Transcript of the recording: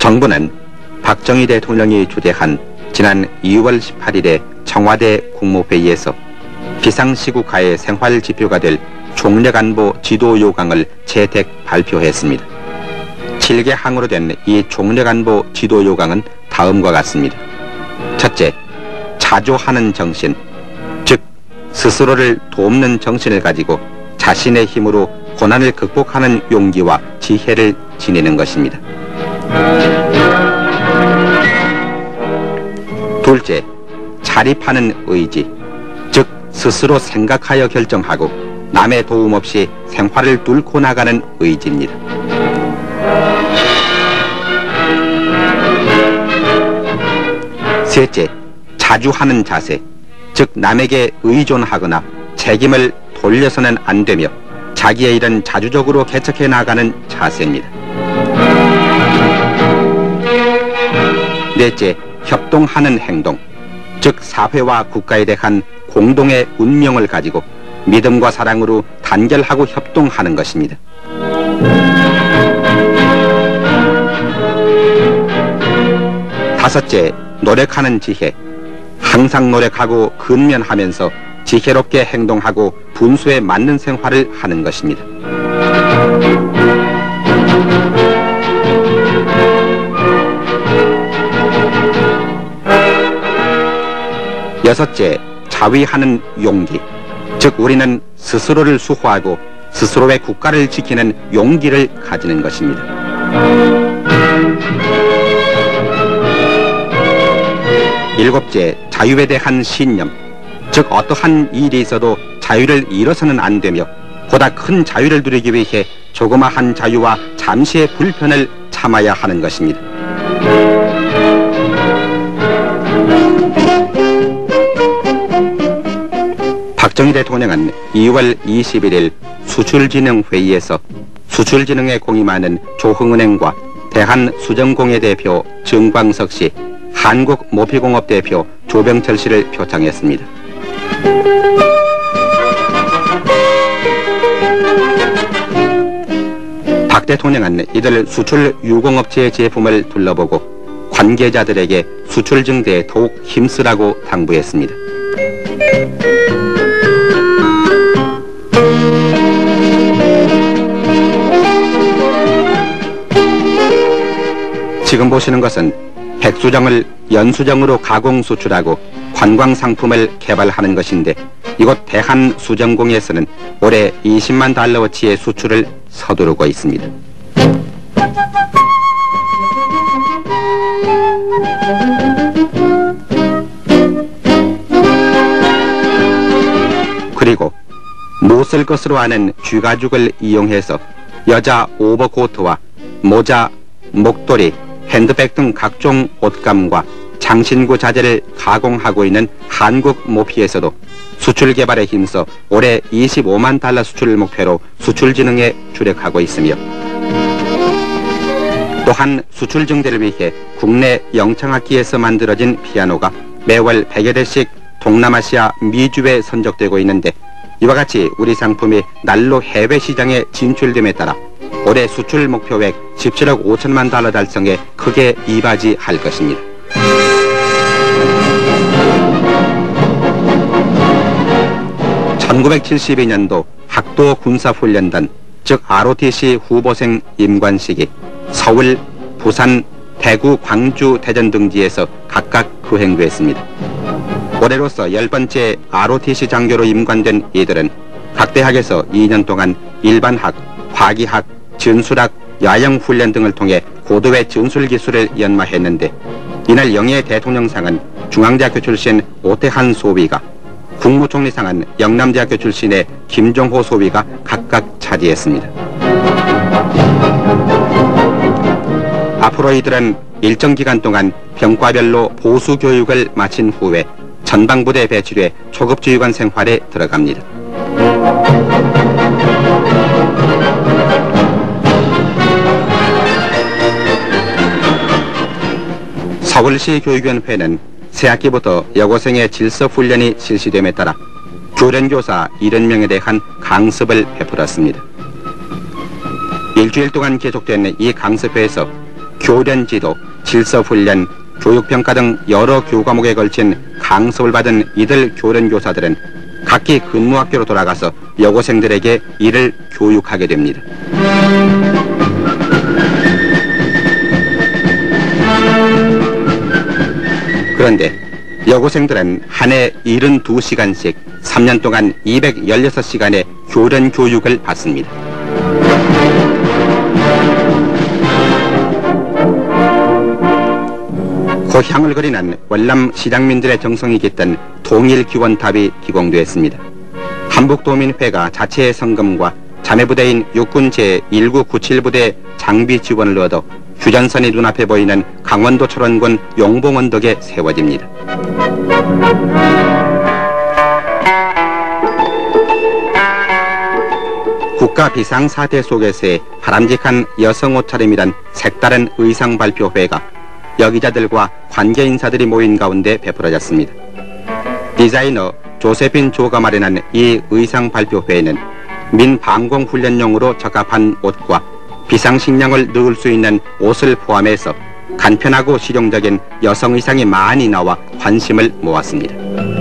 정부는 박정희 대통령이 주재한 지난 2월 18일에 청와대 국무회의에서 비상시국하의 생활지표가 될 총력안보 지도요강을 채택 발표했습니다. 7개 항으로 된 이 총력안보 지도요강은 다음과 같습니다. 첫째, 자조하는 정신, 즉 스스로를 돕는 정신을 가지고 자신의 힘으로 고난을 극복하는 용기와 지혜를 지니는 것입니다. 둘째, 자립하는 의지, 즉 스스로 생각하여 결정하고 남의 도움 없이 생활을 뚫고 나가는 의지입니다. 셋째, 자주하는 자세, 즉 남에게 의존하거나 책임을 돌려서는 안 되며 자기의 일은 자주적으로 개척해 나가는 자세입니다. 넷째, 협동하는 행동, 즉 사회와 국가에 대한 공동의 운명을 가지고 믿음과 사랑으로 단결하고 협동하는 것입니다. 다섯째, 노력하는 지혜, 항상 노력하고 근면하면서 지혜롭게 행동하고 분수에 맞는 생활을 하는 것입니다. 여섯째, 자위하는 용기, 즉 우리는 스스로를 수호하고 스스로의 국가를 지키는 용기를 가지는 것입니다. 일곱째, 자유에 대한 신념, 즉 어떠한 일이 있어도 자유를 잃어서는 안 되며 보다 큰 자유를 누리기 위해 조그마한 자유와 잠시의 불편을 참아야 하는 것입니다. 박정희 대통령은 2월 21일 수출진흥회의에서 수출진흥에 공임하는 조흥은행과 대한수정공예 대표 정광석 씨, 한국모피공업 대표 조병철 씨를 표창했습니다. 박 대통령은 이들 수출 유공업체의 제품을 둘러보고 관계자들에게 수출 증대에 더욱 힘쓰라고 당부했습니다. 지금 보시는 것은 백수정을 연수정으로 가공 수출하고 관광 상품을 개발하는 것인데 이곳 대한수정공예에서는 올해 20만 달러어치의 수출을 서두르고 있습니다. 그리고 못쓸 것으로 아는 쥐가죽을 이용해서 여자 오버코트와 모자, 목도리, 핸드백 등 각종 옷감과 장신구 자재를 가공하고 있는 한국모피에서도 수출 개발에 힘써 올해 25만 달러 수출을 목표로 수출진흥에 주력하고 있으며 또한 수출 증대를 위해 국내 영창악기에서 만들어진 피아노가 매월 100여 대씩 동남아시아 미주에 선적되고 있는데 이와 같이 우리 상품이 날로 해외 시장에 진출됨에 따라 올해 수출 목표액 17억 5천만 달러 달성에 크게 이바지할 것입니다. (1972년도) 학도 군사훈련단, 즉 ROTC 후보생 임관식이 서울, 부산, 대구, 광주, 대전 등지에서 각각 거행됐습니다. 올해로서 10번째 ROTC 장교로 임관된 이들은 각 대학에서 2년 동안 일반학, 과기학, 전술학, 야영훈련 등을 통해 고도의 전술기술을 연마했는데 이날 영예 대통령상은 중앙대학교 출신 오태한 소위가, 국무총리상은 영남대학교 출신의 김종호 소위가 각각 차지했습니다. 앞으로 이들은 일정 기간 동안 병과별로 보수교육을 마친 후에 전방부대 배치돼 초급지휘관 생활에 들어갑니다. 서울시 교육위원회는 새학기부터 여고생의 질서훈련이 실시됨에 따라 교련교사 70명에 대한 강습을 베풀었습니다. 일주일 동안 계속된 이 강습회에서 교련지도, 질서훈련, 교육평가 등 여러 교과목에 걸친 강습을 받은 이들 교련교사들은 각기 근무학교로 돌아가서 여고생들에게 이를 교육하게 됩니다. 그런데 여고생들은 한 해 72시간씩 3년 동안 216시간의 교련 교육을 받습니다. 고향을 그리는 월남 시장민들의 정성이 깃든 통일기원탑이 기공되었습니다. 한북도민회가 자체의 성금과 자매부대인 육군 제1997부대 장비 지원을 얻어 휴전선이 눈앞에 보이는 강원도 철원군 용봉원 덕에 세워집니다. 국가 비상사태 속에서의 바람직한 여성 옷차림이란 색다른 의상 발표회가 여기자들과 관계 인사들이 모인 가운데 베풀어졌습니다. 디자이너 조세핀 조가 마련한 이 의상 발표회에는 민방공 훈련용으로 적합한 옷과 비상식량을 넣을 수 있는 옷을 포함해서 간편하고 실용적인 여성 의상이 많이 나와 관심을 모았습니다.